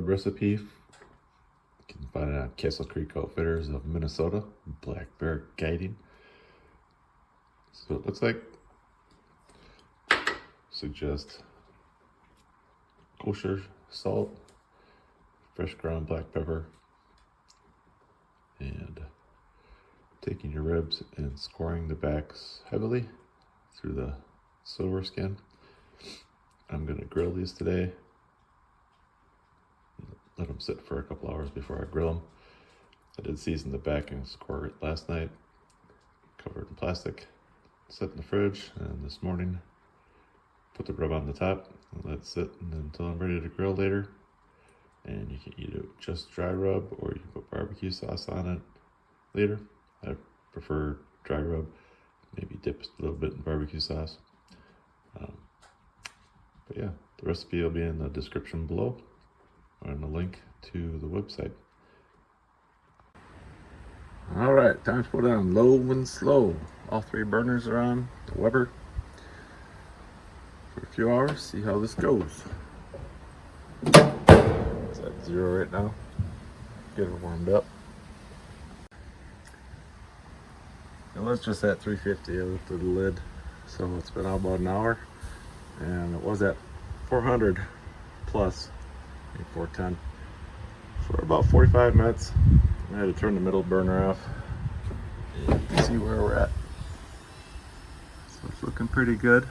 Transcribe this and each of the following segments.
rub recipe. You can find it on Castle Creek Outfitters of Minnesota, Black Bear Guiding. So it looks like, suggest kosher salt, fresh ground black pepper, and taking your ribs and scoring the backs heavily through the silver skin. I'm going to grill these today. Let them sit for a couple hours before I grill them. I did season the back and score it last night, covered in plastic, set in the fridge, and this morning put the rub on the top and let it sit until I'm ready to grill later. And you can either just dry rub or you can put barbecue sauce on it later. I prefer dry rub, maybe dip a little bit in barbecue sauce. But yeah, the recipe will be in the description below and a link to the website. All right, time to put it on low and slow. All three burners are on the Weber for a few hours. See how this goes. It's at 0 right now. Get it warmed up. And it's just at 350. I lifted the lid, so it's been out about an hour, and it was at 400 plus, 410 for about 45 minutes. I had to turn the middle burner off. You can see where we're at. So it's looking pretty good.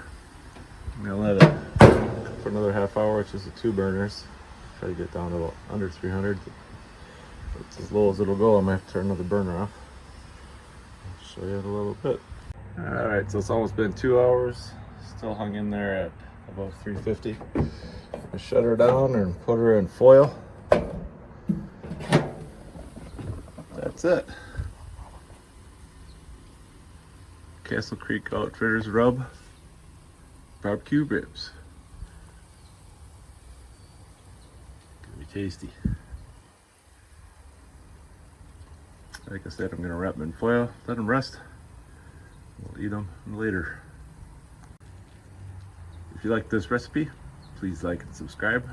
I'm gonna let it for another half hour, which is the two burners. Try to get down to about under 300. It's as low as it'll go. I'm gonna have to turn another burner off. I'll show you in a little bit. All right, so it's almost been 2 hours. Still hung in there at about 350. I shut her down and put her in foil. That's it. Castle Creek Outfitters rub barbecue ribs. Gonna be tasty. Like I said, I'm gonna wrap them in foil, let them rest. We'll eat them later. If you like this recipe, please like and subscribe.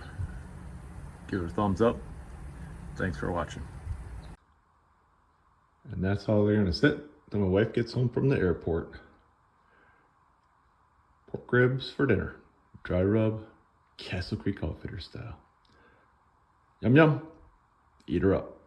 Give it a thumbs up. Thanks for watching. And that's how they're gonna sit till my wife gets home from the airport. Pork ribs for dinner. Dry rub, Castle Creek Outfitter style. Yum yum. Eat her up.